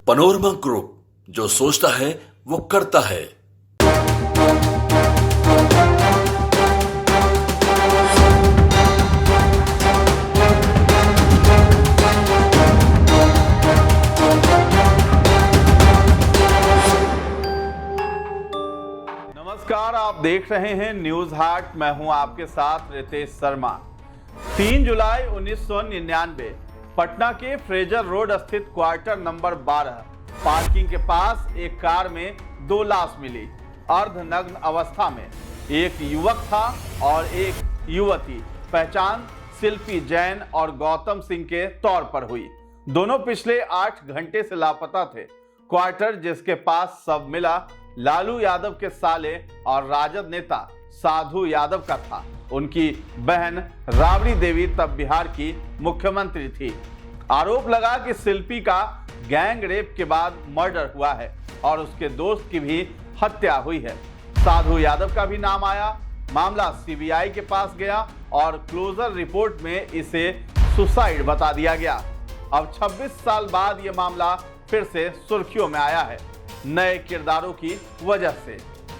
Panorama group, जो सोचता है वो करता है। नमस्कार, आप देख रहे हैं न्यूज हाट। मैं हूं आपके साथ रितेश शर्मा। 3 जुलाई 1999 पटना के फ्रेजर रोड स्थित क्वार्टर नंबर 12 पार्किंग के पास एक कार में 2 लाश मिली। अर्धनग्न अवस्था में एक युवक था और एक युवती। पहचान शिल्पी जैन और गौतम सिंह के तौर पर हुई। दोनों पिछले 8 घंटे से लापता थे। क्वार्टर जिसके पास सब मिला लालू यादव के साले और राजद नेता साधु यादव का था। उनकी बहन राबड़ी देवी तब बिहार की मुख्यमंत्री थी। आरोप लगा कि शिल्पी का गैंग रेप के बाद मर्डर हुआ है और उसके दोस्त की भी हत्या हुई है। साधु यादव का भी नाम आया। मामला सीबीआई के पास गया और क्लोजर रिपोर्ट में इसे सुसाइड बता दिया गया। अब 26 साल बाद यह मामला फिर से सुर्खियों में आया है, नए किरदारों की वजह से।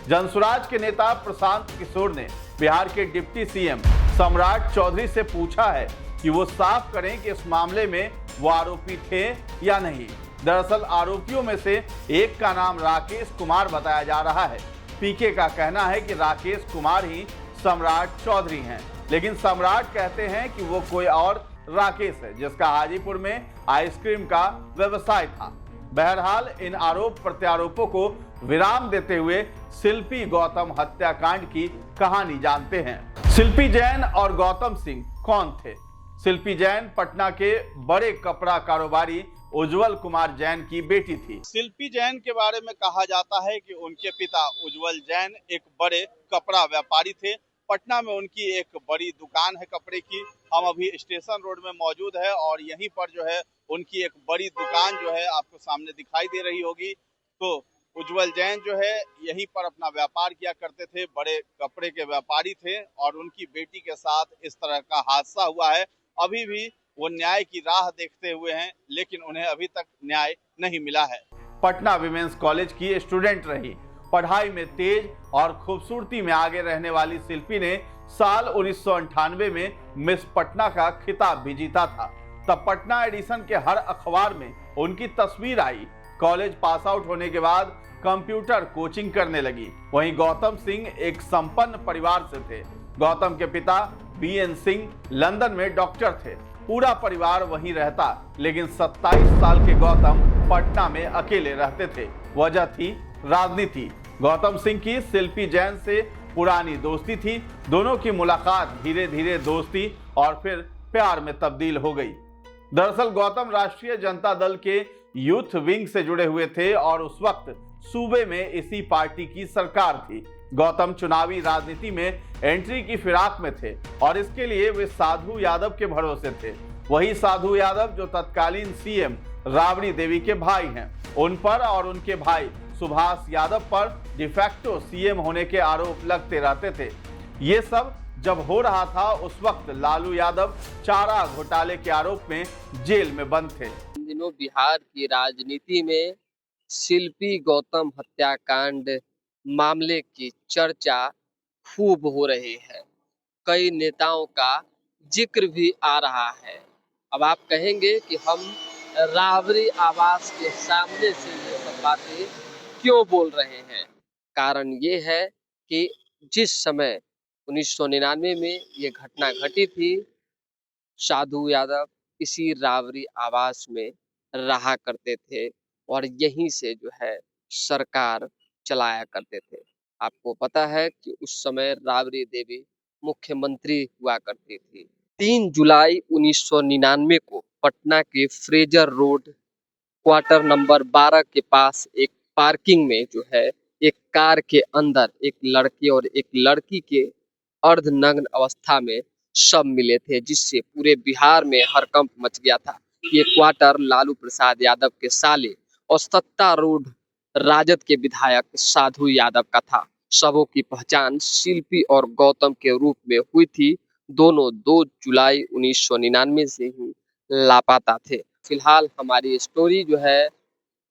जनसुराज के नेता प्रशांत किशोर ने बिहार के डिप्टी सीएम सम्राट चौधरी से पूछा है कि वो साफ करें कि इस मामले में वो आरोपी थे या नहीं। दरअसल आरोपियों में से एक का नाम राकेश कुमार बताया जा रहा है। पीके का कहना है कि राकेश कुमार ही सम्राट चौधरी हैं, लेकिन सम्राट कहते हैं कि वो कोई और राकेश है जिसका हाजीपुर में आइसक्रीम का व्यवसाय था। बहरहाल इन आरोप प्रत्यारोपों को विराम देते हुए शिल्पी गौतम हत्याकांड की कहानी जानते हैं। शिल्पी जैन और गौतम सिंह कौन थे? शिल्पी जैन पटना के बड़े कपड़ा कारोबारी उज्जवल कुमार जैन की बेटी थी। शिल्पी जैन के बारे में कहा जाता है कि उनके पिता उज्जवल जैन एक बड़े कपड़ा व्यापारी थे। पटना में उनकी एक बड़ी दुकान है कपड़े की। हम अभी स्टेशन रोड में मौजूद है और यहीं पर जो है उनकी एक बड़ी दुकान जो है आपको सामने दिखाई दे रही होगी। तो उज्जवल जैन जो है यहीं पर अपना व्यापार किया करते थे, बड़े कपड़े के व्यापारी थे और उनकी बेटी के साथ इस तरह का हादसा हुआ है। अभी भी वो न्याय की राह देखते हुए हैं, लेकिन उन्हें अभी तक न्याय नहीं मिला है। पटना विमेंस कॉलेज की स्टूडेंट रही। पढ़ाई में तेज और खूबसूरती में आगे रहने वाली शिल्पी ने साल 1998 में मिस पटना का खिताब भी जीता था। तब पटना एडिशन के हर अखबार में उनकी तस्वीर आई। कॉलेज पास आउट होने के बाद कंप्यूटर कोचिंग करने लगी। वहीं गौतम सिंह एक संपन्न परिवार से थे। गौतम के पिता बीएन सिंह लंदन में डॉक्टर थे। पूरा परिवार वहीं रहता, लेकिन 27 साल के गौतम पटना में अकेले रहते थे। वजह थी राजनीति। गौतम सिंह की शिल्पी जैन से पुरानी दोस्ती थी। दोनों की मुलाकात धीरे धीरे दोस्ती और फिर प्यार में तब्दील हो गई। दरअसल गौतम राष्ट्रीय जनता दल के यूथ विंग से जुड़े हुए थे और उस वक्त सूबे में इसी पार्टी की सरकार थी। गौतम चुनावी राजनीति में एंट्री की फिराक में थे और इसके लिए वे साधु यादव के भरोसे थे। वही साधु यादव जो तत्कालीन सीएम राबड़ी देवी के भाई हैं। उन पर और उनके भाई सुभाष यादव पर डिफैक्टो सीएम होने के आरोप लगते रहते थे। ये सब जब हो रहा था उस वक्त लालू यादव चारा घोटाले के आरोप में जेल में बंद थे। इन दिनों बिहार की राजनीति में शिल्पी गौतम हत्याकांड मामले की चर्चा खूब हो रही है। कई नेताओं का जिक्र भी आ रहा है। अब आप कहेंगे कि हम राबड़ी आवास के सामने से ये सब बातें क्यों बोल रहे हैं? कारण ये है कि जिस समय 1999 में ये घटना घटी थी, साधु यादव इसी राबड़ी आवास में रहा करते थे और यहीं से जो है सरकार चलाया करते थे। आपको पता है कि उस समय राबड़ी देवी मुख्यमंत्री हुआ करती थी। 3 जुलाई 1999 को पटना के फ्रेजर रोड क्वार्टर नंबर 12 के पास एक पार्किंग में जो है एक कार के अंदर एक लड़के और एक लड़की के अर्धनग्न अवस्था में शव मिले थे, जिससे पूरे बिहार में हड़कंप मच गया था। ये क्वार्टर लालू प्रसाद यादव के साले और सत्तारूढ़ राजद के विधायक साधु यादव का था। शवों की पहचान शिल्पी और गौतम के रूप में हुई थी। दोनों 2 जुलाई 1999 से ही लापता थे। फिलहाल हमारी स्टोरी जो है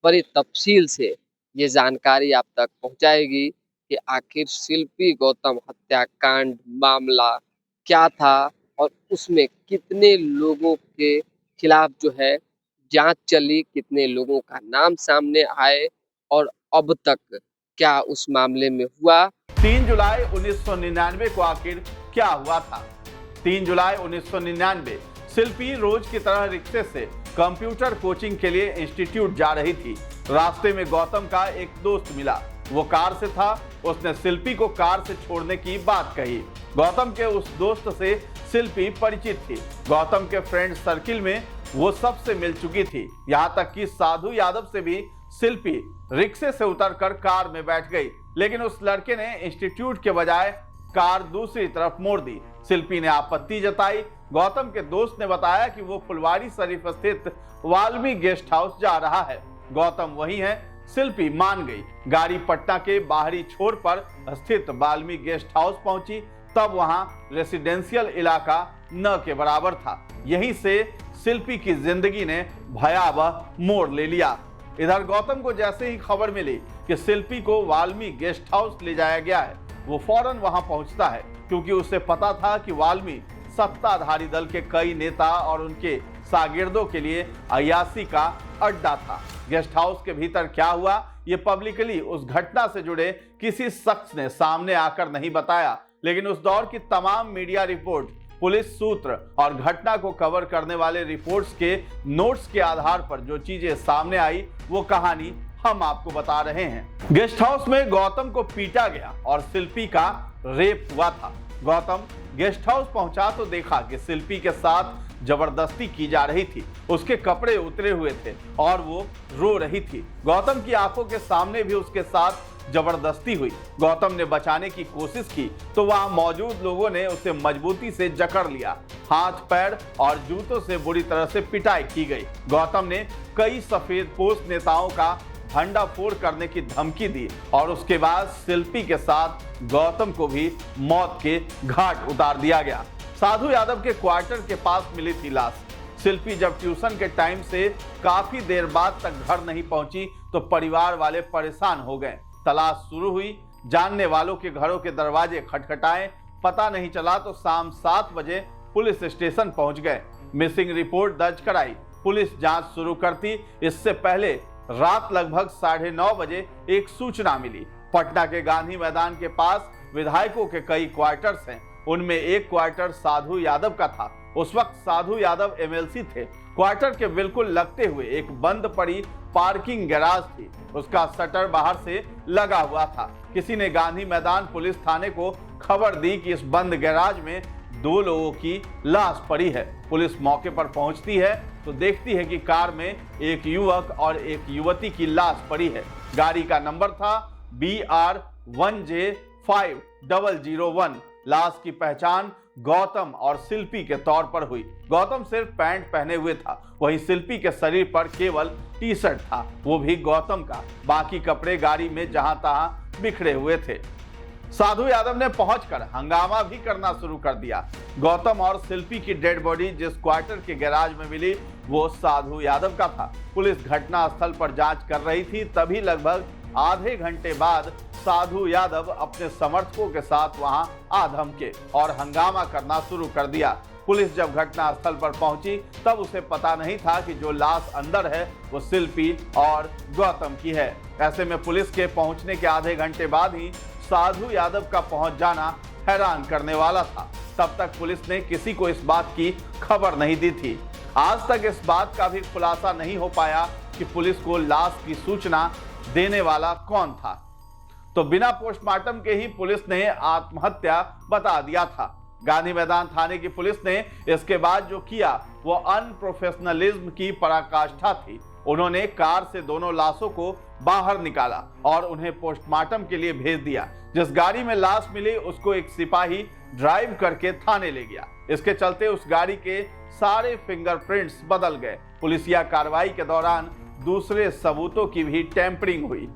बड़ी तफसील से ये जानकारी आप तक पहुंचाएगी कि आखिर शिल्पी गौतम हत्याकांड मामला क्या था और उसमें कितने लोगों के खिलाफ जो है जांच चली, कितने लोगों का नाम सामने आए और अब तक क्या उस मामले में हुआ। 3 जुलाई 1999 को आखिर क्या हुआ था? 3 जुलाई 1999 शिल्पी रोज की तरह रिक्शे से कंप्यूटर कोचिंग के लिए इंस्टीट्यूट जा रही थी। रास्ते में गौतम का एक दोस्त मिला। वो कार से था। उसने शिल्पी को कार से छोड़ने की बात कही। गौतम के उस दोस्त से शिल्पी परिचित थी। गौतम के फ्रेंड सर्किल में वो सबसे मिल चुकी थी। यहाँ तक कि साधु यादव से भी शिल्पी रिक्शे से उतरकर कार में बैठ गई, लेकिन उस लड़के ने इंस्टीट्यूट के बजाय कार दूसरी तरफ मोड़ दी। शिल्पी ने आपत्ति जताई। गौतम के दोस्त ने बताया कि वो फुलवारी शरीफ स्थित वाल्मी गेस्ट हाउस जा रहा है। गौतम वही है। शिल्पी मान गई। गाड़ी पटना के बाहरी छोर पर स्थित वाल्मी गेस्ट हाउस पहुंची। तब वहां रेसिडेंशियल इलाका न के बराबर था। यहीं से शिल्पी की जिंदगी ने भयावह मोड़ ले लिया। इधर गौतम को जैसे ही खबर मिली कि शिल्पी को वाल्मी गेस्ट हाउस ले जाया गया है, वो फौरन वहां पहुंचता है, क्योंकि उसे पता था कि वाल्मी सत्ताधारी दल के कई नेता और उनके शागिर्दों के लिए अय्याशी का अड्डा था। गेस्ट हाउस के भीतर क्या हुआ, ये पब्लिकली उस घटना से जुड़े किसी शख्स ने सामने आकर नहीं बताया, लेकिन उस दौर की तमाम मीडिया रिपोर्ट, पुलिस सूत्र और घटना को कवर करने वाले रिपोर्ट्स के नोट्स के आधार पर जो चीजें सामने आई, वो कहानी हम आपको बता रहे हैं। गेस्ट हाउस में गौतम को पीटा गया और शिल्पी का रेप हुआ था। गौतम गेस्ट हाउस पहुंचा तो देखा कि शिल्पी के साथ जबरदस्ती की जा रही थी। उसके कपड़े उतरे हुए थे और वो रो रही थी। गौतम की आंखों के सामने भी उसके साथ जबरदस्ती हुई। गौतम ने बचाने की कोशिश की तो वहां मौजूद लोगों ने उसे मजबूती से जकड़ लिया। हाथ, पैर और जूतों से बुरी तरह से पिटाई की गई। गौतम ने कई सफेदपोश नेताओं का भंडाफोड़ करने की धमकी दी और उसके बाद शिल्पी के साथ गौतम को भी मौत के घाट उतार दिया गया। साधु यादव के क्वार्टर के पास मिली थी लाश। शिल्पी जब ट्यूशन के टाइम से काफी देर बाद तक घर नहीं पहुंची तो परिवार वाले परेशान हो गए। तलाश शुरू हुई। जानने वालों के घरों के दरवाजे खटखटाए, पता नहीं चला तो शाम 7 बजे पुलिस स्टेशन पहुंच गए। मिसिंग रिपोर्ट दर्ज कराई। पुलिस जांच शुरू करती इससे पहले रात लगभग 9:30 बजे एक सूचना मिली। पटना के गांधी मैदान के पास विधायकों के कई क्वार्टर्स हैं। उनमें एक क्वार्टर साधु यादव का था। उस वक्त साधु यादव एमएलसी थे। क्वार्टर के बिल्कुल लगते हुए एक बंद पड़ी पार्किंग गैराज थी। उसका शटर बाहर से लगा हुआ था। किसी ने गांधी मैदान पुलिस थाने को खबर दी कि इस बंद गैराज में 2 लोगों की लाश पड़ी है। पुलिस मौके पर पहुंचती है तो देखती है कि कार में एक युवक और एक युवती की लाश पड़ी है। गाड़ी का नंबर था BR 1J5001। लाश की पहचान गौतम और शिल्पी के तौर पर हुई। गौतम सिर्फ पैंट पहने हुए था, वहीं शिल्पी के शरीर पर केवल टी-शर्ट था, वो भी गौतम का। बाकी कपड़े गाड़ी में जहां तहां बिखरे हुए थे। साधु यादव ने पहुंचकर हंगामा भी करना शुरू कर दिया। गौतम और शिल्पी की डेड बॉडी जिस क्वार्टर के गैराज में मिली वो साधु यादव का था। पुलिस घटना स्थल पर जांच कर रही थी। तभी लगभग आधे घंटे बाद साधु यादव अपने समर्थकों के साथ वहां आ धमके और हंगामा करना शुरू कर दिया। पुलिस जब घटना स्थल पर पहुंची तब उसे पता नहीं था कि जो लाश अंदर है वो शिल्पी और गौतम की है। ऐसे में पुलिस के पहुंचने के आधे घंटे बाद ही साधु यादव का पहुंच जाना हैरान करने वाला था। तब तक पुलिस ने किसी को इस बात की खबर नहीं दी थी। आज तक इस बात का भी खुलासा नहीं हो पाया कि पुलिस को लाश की सूचना देने वाला कौन था। तो बिना पोस्टमार्टम के ही पुलिस ने आत्महत्या बता दिया था। गांधी मैदान थाने की पुलिस ने इसके बाद जो किया वो अनप्रोफेशनलिज्म की पराकाष्ठा थी। उन्होंने कार से दोनों लाशों को बाहर निकाला और उन्हें पोस्टमार्टम के लिए भेज दिया। जिस गाड़ी में लाश मिली उसको एक सिपाही ड्राइव करके थाने ले गया। इसके चलते उस गाड़ी के सारे फिंगरप्रिंट्स बदल गए। पुलिसिया कार्रवाई के दौरान दूसरे सबूतों की भी टैंपरिंग हुई।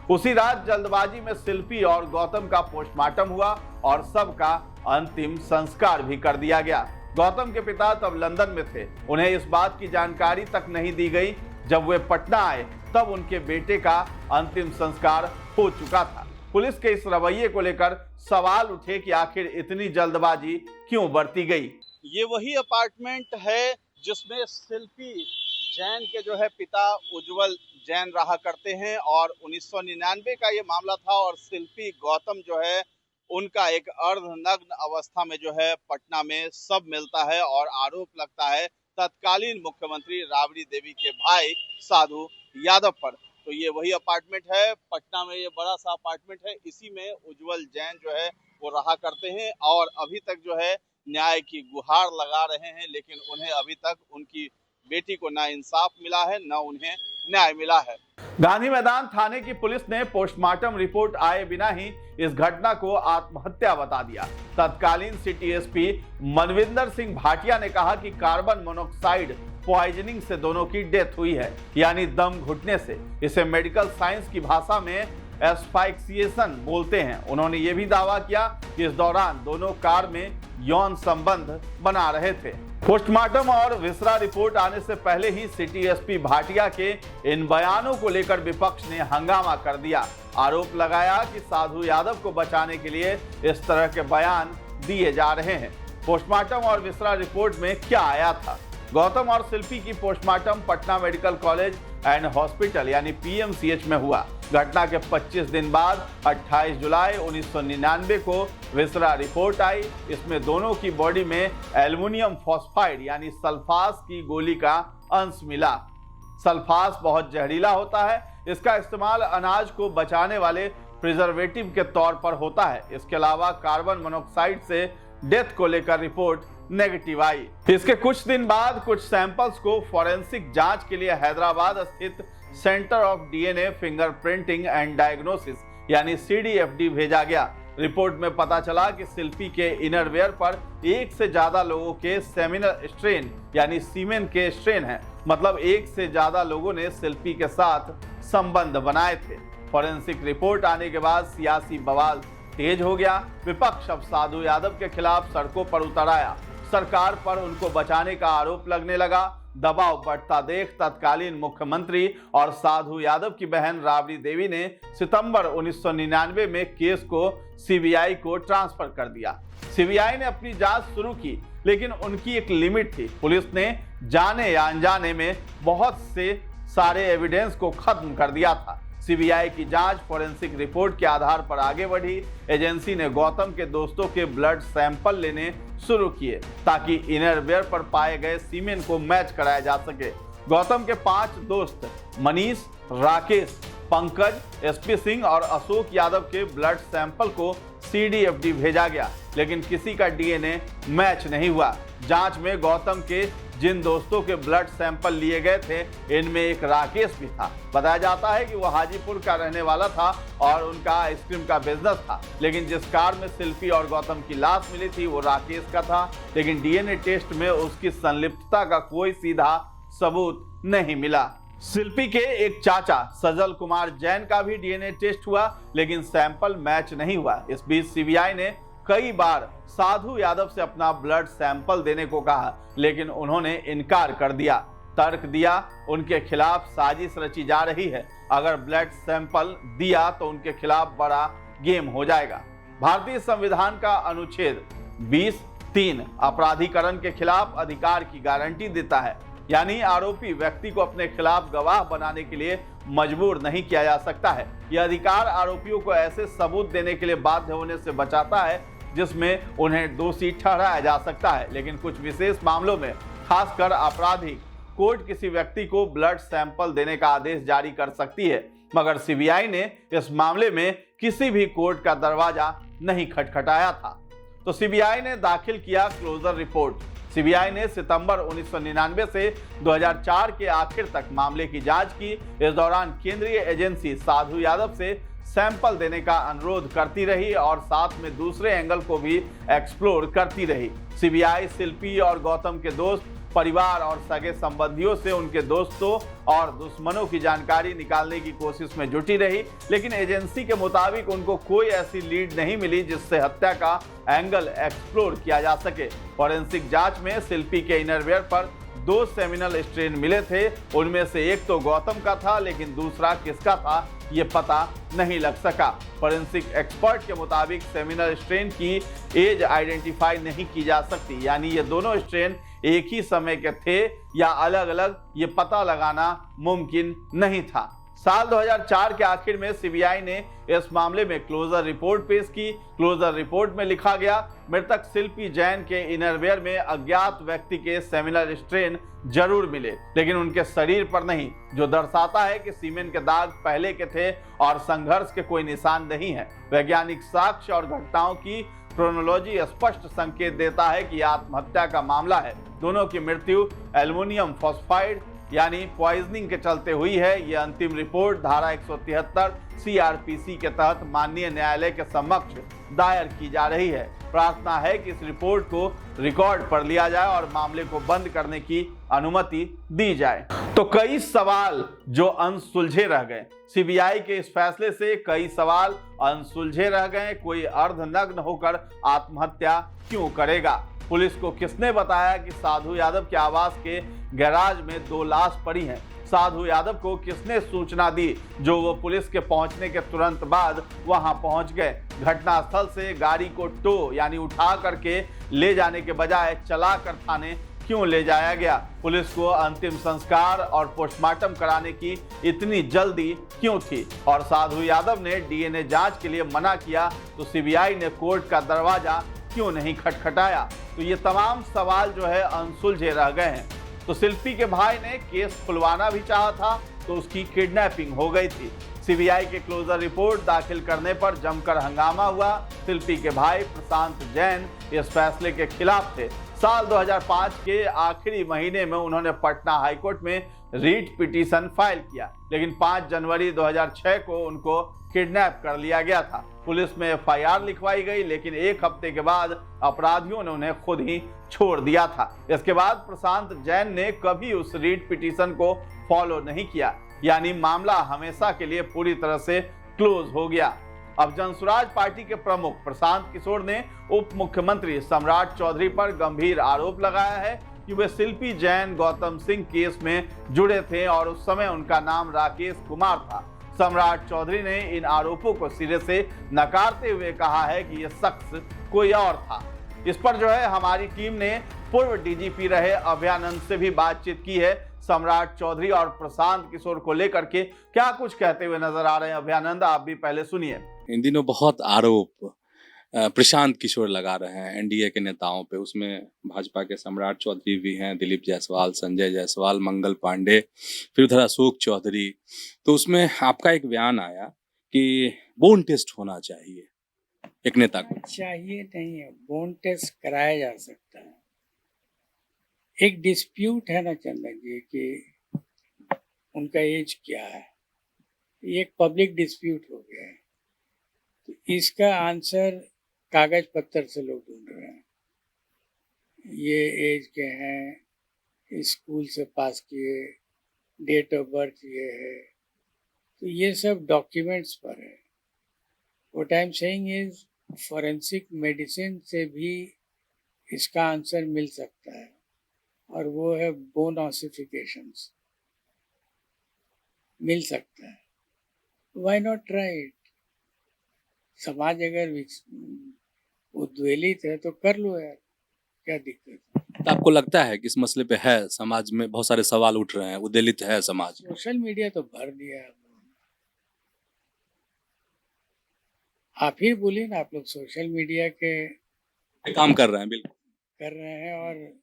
उसी रात जल्दबाजी में शिल्पी और गौतम का पोस्टमार्टम हुआ और सबका अंतिम संस्कार भी कर दिया गया। गौतम के पिता तब लंदन में थे। उन्हें इस बात की जानकारी तक नहीं दी गई। जब वे पटना आए तब उनके बेटे का अंतिम संस्कार हो चुका था। पुलिस के इस रवैये को लेकर सवाल उठे कि आखिर इतनी जल्दबाजी क्यों बरती गई। ये वही अपार्टमेंट है जिसमें शिल्पी जैन के जो है पिता उज्जवल जैन रहा करते हैं और 1999 का ये मामला था और शिल्पी गौतम जो है उनका एक अर्धनग्न अवस्था में जो है पटना में सब मिलता है और आरोप लगता है तत्कालीन मुख्यमंत्री राबड़ी देवी के भाई साधु यादव पर। तो ये वही अपार्टमेंट है, पटना में ये बड़ा सा अपार्टमेंट है, इसी में उज्जवल जैन जो है वो रहा करते हैं और अभी तक जो है न्याय की गुहार लगा रहे हैं, लेकिन उन्हें अभी तक उनकी बेटी को ना इंसाफ मिला है ना उन्हें न्याय मिला है। गांधी मैदान थाने की पुलिस ने पोस्टमार्टम रिपोर्ट आए बिना ही इस घटना को आत्महत्या बता दिया। तत्कालीन सिटी एसपी मनविंदर सिंह भाटिया ने कहा कि कार्बन मोनोऑक्साइड पॉइजनिंग से दोनों की डेथ हुई है, यानी दम घुटने से। इसे मेडिकल साइंस की भाषा में एस्फाइक्सिएशन बोलते हैं। उन्होंने ये भी दावा किया कि इस दौरान दोनों कार में यौन संबंध बना रहे थे। पोस्टमार्टम और विसरा रिपोर्ट आने से पहले ही सिटी एसपी भाटिया के इन बयानों को लेकर विपक्ष ने हंगामा कर दिया। आरोप लगाया कि साधु यादव को बचाने के लिए इस तरह के बयान दिए जा रहे हैं। पोस्टमार्टम और विसरा रिपोर्ट में क्या आया था? गौतम और शिल्पी की postmortem Patna medical college and hospital यानी पीएमसीएच में हुआ। घटना के 25 दिन बाद 28 जुलाई 1999 को विसरा रिपोर्ट आई। इसमें दोनों की बॉडी में एल्युमिनियम फॉस्फाइड यानी सल्फास की गोली का अंश मिला। सल्फास बहुत जहरीला होता है। इसका इस्तेमाल अनाज को बचाने वाले प्रिजर्वेटिव के तौर पर होता है। इसके अलावा कार्बन मोनोऑक्साइड से डेथ को लेकर रिपोर्ट नेगेटिव आई। इसके कुछ दिन बाद कुछ सैंपल्स को फॉरेंसिक जांच के लिए हैदराबाद स्थित centre of DNA fingerprinting and diagnosis यानी सीडीएफडी भेजा गया। रिपोर्ट में पता चला कि शिल्पी के इनरवेयर पर एक से ज्यादा लोगों के सेमिनल स्ट्रेन यानी सीमेन के स्ट्रेन है। मतलब एक से ज्यादा लोगों ने शिल्पी के साथ संबंध बनाए थे। फॉरेंसिक रिपोर्ट आने के बाद सियासी बवाल तेज हो गया। विपक्ष अब साधु यादव के खिलाफ सड़कों पर उतर आया। सरकार पर उनको बचाने का आरोप लगने लगा। दबाव बढ़ता देख तत्कालीन मुख्यमंत्री और साधु यादव की बहन राबड़ी देवी ने सितंबर 1999 में केस को सीबीआई को ट्रांसफर कर दिया। सीबीआई ने अपनी जांच शुरू की, लेकिन उनकी एक लिमिट थी। पुलिस ने जाने या अनजाने में बहुत से सारे एविडेंस को खत्म कर दिया था। सीबीआई की जांच फॉरेंसिक रिपोर्ट के आधार पर आगे बढ़ी। एजेंसी ने गौतम के दोस्तों के ब्लड सैंपल लेने शुरू किए ताकि इनरवेयर पर पाए गए सीमेन को मैच कराया जा सके। गौतम के 5 दोस्त मनीष, राकेश, पंकज, एसपी सिंह और अशोक यादव के ब्लड सैंपल को सीडीएफडी भेजा गया, लेकिन किसी का डीएनए मैच नहीं हुआ। जांच में गौतम के जिन दोस्तों के ब्लड सैंपल लिए गए थे, इनमें एक राकेश भी था। बताया जाता है कि वो हाजीपुर का रहने वाला था और उनका आइसक्रीम का बिजनेस था। लेकिन जिस कार में शिल्पी और गौतम की लाश मिली थी वो राकेश का था, लेकिन डीएनए टेस्ट में उसकी संलिप्तता का कोई सीधा सबूत नहीं मिला। शिल्पी के एक चाचा सजल कुमार जैन का भी डीएनए टेस्ट हुआ, लेकिन सैंपल मैच नहीं हुआ। इस बीच सीबीआई ने कई बार साधु यादव से अपना ब्लड सैंपल देने को कहा, लेकिन उन्होंने इनकार कर दिया। तर्क दिया उनके खिलाफ साजिश रची जा रही है। अगर ब्लड सैंपल दिया तो उनके खिलाफ बड़ा गेम हो जाएगा। भारतीय संविधान का अनुच्छेद 20(3) अपराधीकरण के खिलाफ अधिकार की गारंटी देता है, यानी आरोपी व्यक्ति को अपने खिलाफ गवाह बनाने के लिए मजबूर नहीं किया जा सकता है। यह अधिकार आरोपियों को ऐसे सबूत देने के लिए बाध्य होने से बचाता है जिसमें उन्हें दोषी ठहराया जा सकता है। लेकिन कुछ विशेष मामलों में, खासकर आपराधिक, कोर्ट किसी व्यक्ति को ब्लड सैंपल देने का आदेश जारी कर सकती है, मगर सीबीआई ने इस मामले में किसी भी कोर्ट का दरवाजा नहीं खटखटाया था। तो सीबीआई ने दाखिल किया क्लोजर रिपोर्ट। सीबीआई ने सितंबर 1999 से 2004 के आखिर तक मामले की जांच की। इस दौरान केंद्रीय एजेंसी साधु यादव से सैंपल देने का अनुरोध करती रही और साथ में दूसरे एंगल को भी एक्सप्लोर करती रही। सीबीआई शिल्पी और गौतम के दोस्त परिवार और सगे संबंधियों से उनके दोस्तों और दुश्मनों की जानकारी निकालने की कोशिश में जुटी रही, लेकिन एजेंसी के मुताबिक उनको कोई ऐसी लीड नहीं मिली जिससे हत्या का एंगल एक्सप्लोर किया जा सके। फॉरेंसिक जांच में शिल्पी के इनरवियर पर 2 सेमिनल स्ट्रेन मिले थे। उनमें से एक तो गौतम का था, लेकिन दूसरा किसका था ये पता नहीं लग सका। फॉरेंसिक एक्सपर्ट के मुताबिक सेमिनल स्ट्रेन की एज आइडेंटिफाई नहीं की जा सकती, यानी ये दोनों स्ट्रेन एक ही समय के थे या अलग अलग, ये पता लगाना मुमकिन नहीं था। साल 2004 के आखिर में सीबीआई ने इस मामले में क्लोजर रिपोर्ट पेश की। क्लोजर रिपोर्ट में लिखा गया, मृतक शिल्पी जैन के इनरवियर में अज्ञात व्यक्ति के सेमिनल स्ट्रेन जरूर मिले, लेकिन उनके शरीर पर नहीं, जो दर्शाता है कि सीमेन के दाग पहले के थे और संघर्ष के कोई निशान नहीं है। वैज्ञानिक साक्ष्य और घटनाओं की क्रोनोलॉजी स्पष्ट संकेत देता है कि आत्महत्या का मामला है। दोनों की मृत्यु एल्युमिनियम फॉस्फाइड यानी पॉइजनिंग के चलते हुई है। यह अंतिम रिपोर्ट धारा 173 सीआरपीसी के तहत माननीय न्यायालय के समक्ष दायर की जा रही है। प्रार्थना है कि इस रिपोर्ट को रिकॉर्ड पर लिया जाए और मामले को बंद करने की अनुमति दी जाए। तो कई सवाल जो अनसुलझे रह गए, सीबीआई के इस फैसले से कई सवाल अनसुलझे रह गए। कोई अर्धनग्न होकर आत्महत्या क्यों करेगा? पुलिस को किसने बताया कि साधु यादव के आवास के गैराज में 2 लाश पड़ी हैं? साधु यादव को किसने सूचना दी जो वो पुलिस के पहुंचने के तुरंत बाद वहां पहुंच गए? घटनास्थल से गाड़ी को टो यानी उठा करके ले जाने के बजाय चलाकर थाने क्यों ले जाया गया? पुलिस को अंतिम संस्कार और पोस्टमार्टम कराने की इतनी जल्दी क्यों थी? और साधु यादव ने डीएनए जांच के लिए मना किया तो सीबीआई ने कोर्ट का दरवाजा क्यों नहीं खटखटाया? तो ये तमाम सवाल जो है अनसुलझे रह गए हैं। तो शिल्पी के भाई ने केस खुलवाना भी चाहा था तो उसकी किडनैपिंग हो गई थी। सीबीआई के क्लोजर रिपोर्ट दाखिल करने पर जमकर हंगामा हुआ। शिल्पी के भाई प्रशांत जैन इस फैसले के खिलाफ थे। साल 2005 के आखिरी महीने में उन्होंने पटना हाईकोर्ट में रीट पिटीशन फाइल किया, लेकिन 5 जनवरी 2006 को उनको किडनैप कर लिया गया था। पुलिस में एफआईआर लिखवाई गई, लेकिन 1 हफ्ते के बाद अपराधियों ने उन्हें खुद ही छोड़ दिया था। इसके बाद प्रशांत जैन ने कभी उस रीट पिटीशन को फॉलो नहीं किया, यानी मामला हमेशा के लिए पूरी तरह से क्लोज हो गया। अब जनसुराज पार्टी के प्रमुख प्रशांत किशोर ने उप मुख्यमंत्री सम्राट चौधरी पर गंभीर आरोप लगाया है कि वे शिल्पी जैन गौतम सिंह केस में जुड़े थे और उस समय उनका नाम राकेश कुमार था। सम्राट चौधरी ने इन आरोपों को सिरे से नकारते हुए कहा है कि यह शख्स कोई और था। इस पर जो है हमारी टीम ने पूर्व डीजीपी रहे अभयानंद से भी बातचीत की है। सम्राट चौधरी और प्रशांत किशोर को लेकर के क्या कुछ कहते हुए नजर आ रहे हैं, अभयानंद आप भी पहले सुनिए। इन दिनों बहुत आरोप प्रशांत किशोर लगा रहे हैं एनडीए के नेताओं पे। उसमें भाजपा के सम्राट चौधरी भी हैं, दिलीप जायसवाल, संजय जायसवाल, मंगल पांडे, फिर उधर अशोक चौधरी। तो उसमें आपका एक बयान आया कि बोन टेस्ट होना चाहिए एक नेता को। चाहिए नहीं है, बोन टेस्ट कराया जा सकता है। एक डिस्प्यूट है ना चंदन जी कि उनका एज क्या है, ये एक पब्लिक डिस्प्यूट हो गया है। तो इसका आंसर कागज पत्थर से लोग ढूंढ रहे हैं। ये एज के हैं, स्कूल से पास किए, डेट ऑफ बर्थ ये है, तो ये सब डॉक्यूमेंट्स पर है। What I am saying is forensic medicine से भी इसका आंसर मिल सकता है, और वो है बोन ऑसिफिकेशंस मिल सकता है। Why not try it? समाज अगर उद्वेलित है तो कर लो यार, क्या दिक्कत है? तो आपको लगता है कि इस मसले पे है समाज में बहुत सारे सवाल उठ रहे हैं, उद्वेलित है समाज? सोशल मीडिया तो भर दिया है। आप ही बोलिए ना, आप लोग सोशल मीडिया के काम कर रहे हैं, बिल्कुल कर रहे हैं और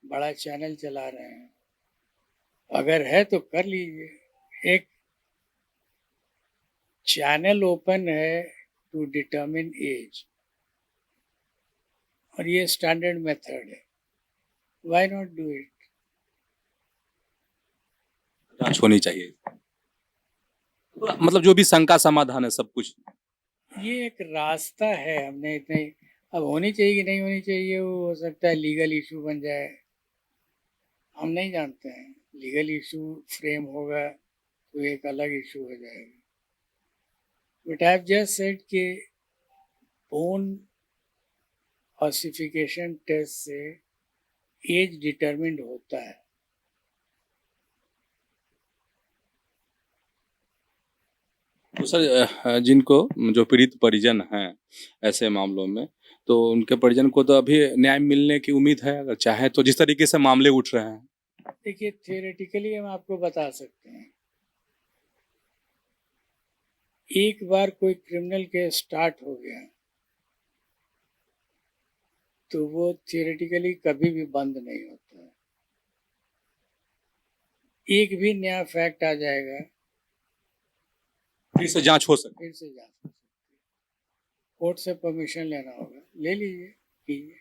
बड़ा चैनल चला रहे हैं। अगर है तो कर लीजिए। एक चैनल ओपन है टू डिटरमिन एज, और ये स्टैंडर्ड मेथड है। Why not do it? जांच होनी चाहिए, मतलब जो भी शंका समाधान है सब कुछ। ये एक रास्ता है। हमने इतने अब होनी चाहिए कि नहीं होनी चाहिए, वो हो सकता है लीगल इशू बन जाए। हम नहीं जानते हैं। लीगल इशू फ्रेम होगा तो एक अलग इशू हो जाएगा। But I have just said कि बोन ऑसिफिकेशन टेस्ट से एज डिटरमिन्ड होता है। तो सर जिनको जो पीड़ित परिजन हैं ऐसे मामलों में, तो उनके परिजन को तो अभी न्याय मिलने की उम्मीद है अगर चाहे तो, जिस तरीके से मामले उठ रहे हैं? देखिए, थियोरेटिकली हम आपको बता सकते हैं, एक बार कोई क्रिमिनल केस स्टार्ट हो गया तो वो थियोरेटिकली कभी भी बंद नहीं होता है। एक भी नया फैक्ट आ जाएगा, फिर से जांच हो सकती फिर से जांच हो सकती है। कोर्ट से परमिशन लेना होगा, ले लीजिए, कीजिए।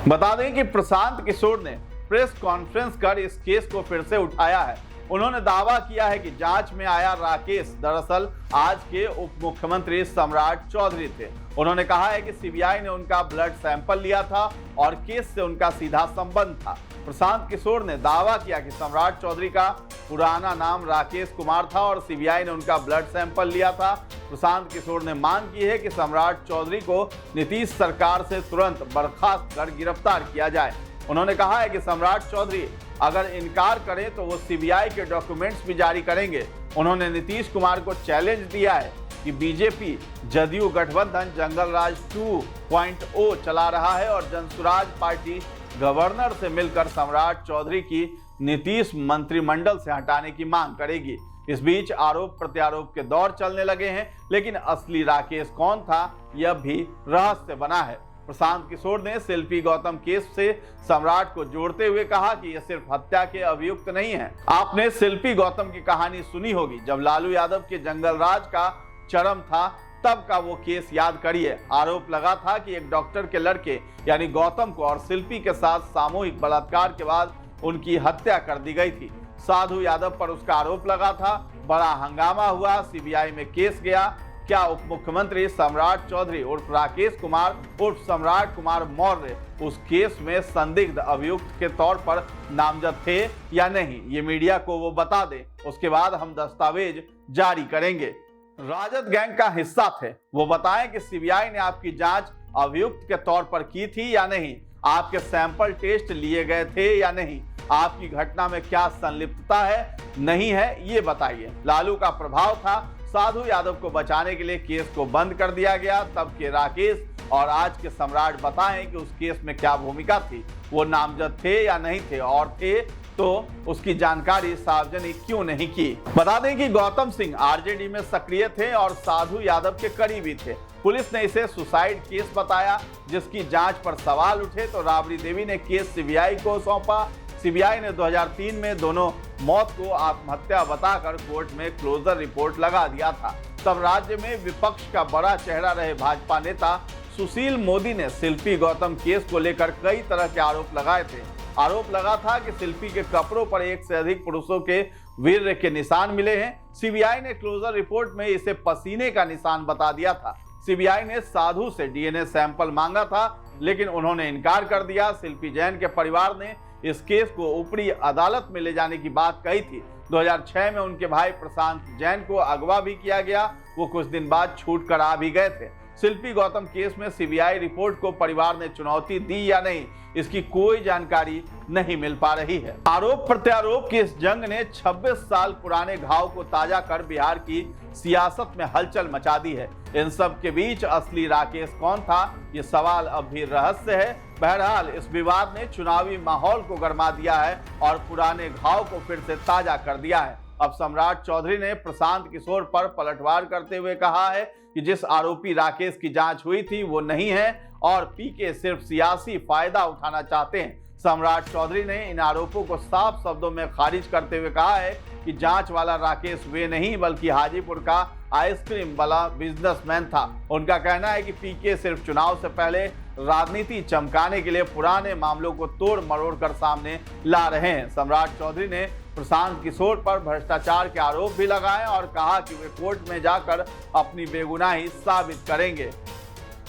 बता दें कि प्रशांत किशोर ने प्रेस कॉन्फ्रेंस कर इस केस को फिर से उठाया है। उन्होंने दावा किया है कि जांच में आया राकेश दरअसल आज के उप मुख्यमंत्री सम्राट चौधरी थे। उन्होंने कहा है कि सीबीआई ने उनका ब्लड सैंपल लिया था और केस से उनका सीधा संबंध था। प्रशांत किशोर ने दावा किया कि सम्राट चौधरी का पुराना नाम राकेश कुमार था और सीबीआई ने उनका ब्लड सैंपल लिया था। प्रशांत किशोर ने मांग की है कि सम्राट चौधरी को नीतीश सरकार से तुरंत बर्खास्त कर गिरफ्तार किया जाए। उन्होंने कहा है कि सम्राट चौधरी अगर इनकार करें तो वो सीबीआई के डॉक्यूमेंट्स भी जारी करेंगे। उन्होंने नीतीश कुमार को चैलेंज दिया है कि बीजेपी जदयू गठबंधन जंगल राज 2.0 चला रहा है और जनसुराज पार्टी गवर्नर से मिलकर सम्राट चौधरी की नीतीश मंत्रिमंडल से हटाने की मांग करेगी। इस बीच आरोप प्रत्यारोप के दौर चलने लगे हैं, लेकिन असली राकेश कौन था यह भी रहस्य बना है। प्रशांत किशोर ने शिल्पी गौतम केस से सम्राट को जोड़ते हुए कहा कि यह सिर्फ हत्या के अभियुक्त नहीं है। आपने शिल्पी गौतम की कहानी सुनी होगी, जब लालू यादव के जंगल राज का चरम था तब का वो केस याद करिए। आरोप लगा था कि एक डॉक्टर के लड़के यानी गौतम को और शिल्पी के साथ सामूहिक बलात्कार के बाद उनकी हत्या कर दी गई थी। साधु यादव पर उसका आरोप लगा था। बड़ा हंगामा हुआ, सीबीआई में केस गया। क्या उप मुख्यमंत्री सम्राट चौधरी उर्फ राकेश कुमार उर्फ सम्राट कुमार मौर्य उस केस में संदिग्ध अभियुक्त के तौर पर नामजद थे या नहीं, ये मीडिया को वो बता दे, उसके बाद हम दस्तावेज जारी करेंगे। राजद गैंग का हिस्सा थे, वो बताएं कि सीबीआई ने आपकी जांच अभियुक्त के तौर पर की थी या नहीं, आपके सैंपल टेस्ट लिए गए थे या नहीं, आपकी घटना में क्या संलिप्तता है नहीं है ये बताइए। लालू का प्रभाव था, साधु यादव को बचाने के लिए केस को बंद कर दिया गया। तब के राकेश और आज के सम्राट बताएं कि उस केस में क्या भूमिका थी, वो नामजद थे या नहीं थे, और थे तो उसकी जानकारी सार्वजनिक क्यों नहीं की। बता दें कि गौतम सिंह आरजेडी में सक्रिय थे और साधु यादव के करीबी थे। पुलिस ने इसे सुसाइड केस बताया, जिसकी जांच पर सवाल उठे तो राबड़ी देवी ने केस सीबीआई को सौंपा। सीबीआई ने 2003 में दोनों मौत को आत्महत्या बताकर कोर्ट में क्लोजर रिपोर्ट लगा दिया था। तब राज्य में विपक्ष का बड़ा चेहरा रहे भाजपा नेता सुशील मोदी ने शिल्पी गौतम केस को लेकर कई तरह के आरोप लगाए थे। आरोप लगा था कि शिल्पी के कपड़ों पर एक से अधिक पुरुषों के वीर्य के निशान मिले हैं। सीबीआई ने क्लोजर रिपोर्ट में इसे पसीने का निशान बता दिया था। सीबीआई ने साधु से डीएनए सैंपल मांगा था, लेकिन उन्होंने इनकार कर दिया। शिल्पी जैन के परिवार ने इस केस को ऊपरी अदालत में ले जाने की बात कही थी। 2006 में उनके भाई प्रशांत जैन को अगवा भी किया गया, वो कुछ दिन बाद छूट कर आ भी गए थे। शिल्पी गौतम केस में सीबीआई रिपोर्ट को परिवार ने चुनौती दी या नहीं, इसकी कोई जानकारी नहीं मिल पा रही है। आरोप प्रत्यारोप की इस जंग ने 26 साल पुराने घाव को ताजा कर बिहार की सियासत में हलचल मचा दी है। इन सब के बीच असली राकेश कौन था, ये सवाल अब भी रहस्य है। बहरहाल इस विवाद ने चुनावी माहौल को गरमा दिया है और पुराने घाव को फिर से ताजा कर दिया है। अब सम्राट चौधरी ने प्रशांत किशोर पर पलटवार करते हुए कहा है कि जिस आरोपी राकेश की जांच हुई थी वो नहीं है और पीके सिर्फ सियासी फायदा उठाना चाहते हैं। सम्राट चौधरी ने इन आरोपों को साफ शब्दों में खारिज करते हुए कहा है कि जांच वाला राकेश वे नहीं बल्कि हाजीपुर का आइसक्रीम वाला बिजनेसमैन था। उनका कहना है कि पीके सिर्फ चुनाव से पहले राजनीति चमकाने के लिए पुराने मामलों को तोड़ मरोड़ कर सामने ला रहे हैं। सम्राट चौधरी ने प्रशांत किशोर पर भ्रष्टाचार के आरोप भी लगाए और कहा कि वे कोर्ट में जाकर अपनी बेगुनाही साबित करेंगे।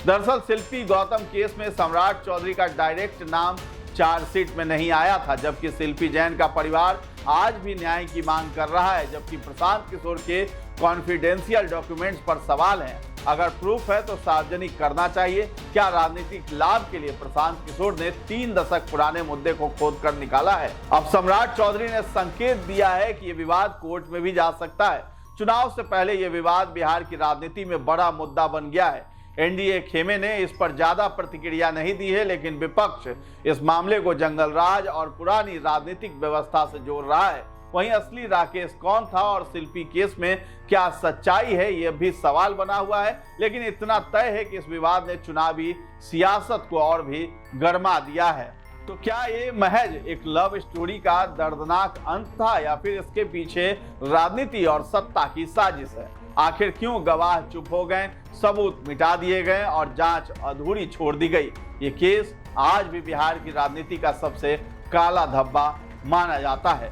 दरअसल शिल्पी गौतम केस में सम्राट चौधरी का डायरेक्ट नाम चार्जशीट में नहीं आया था, जबकि शिल्पी जैन का परिवार आज भी न्याय की मांग कर रहा है। जबकि प्रशांत किशोर के कॉन्फिडेंशियल डॉक्यूमेंट्स पर सवाल हैं। अगर प्रूफ है तो सार्वजनिक करना चाहिए। क्या राजनीतिक लाभ के लिए प्रशांत किशोर ने 3 दशक पुराने मुद्दे को खोद कर निकाला है? अब सम्राट चौधरी ने संकेत दिया है कि ये विवाद कोर्ट में भी जा सकता है। चुनाव से पहले ये विवाद बिहार की राजनीति में बड़ा मुद्दा बन गया है। एनडीए खेमे ने इस पर ज्यादा प्रतिक्रिया नहीं दी है, लेकिन विपक्ष इस मामले को जंगल राज और पुरानी राजनीतिक व्यवस्था से जोड़ रहा है। वहीं असली राकेश कौन था और शिल्पी केस में क्या सच्चाई है, यह भी सवाल बना हुआ है। लेकिन इतना तय है कि इस विवाद ने चुनावी सियासत को और भी गरमा दिया है। तो क्या ये महज एक लव स्टोरी का दर्दनाक अंत था या फिर इसके पीछे राजनीति और सत्ता की साजिश है? आखिर क्यों गवाह चुप हो गए, सबूत मिटा दिए गए और जांच अधूरी छोड़ दी गई? ये केस आज भी बिहार की राजनीति का सबसे काला धब्बा माना जाता है।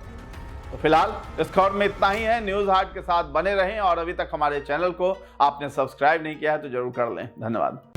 तो फिलहाल इस खबर में इतना ही है। न्यूज हाट के साथ बने रहें और अभी तक हमारे चैनल को आपने सब्सक्राइब नहीं किया है तो जरूर कर लें। धन्यवाद।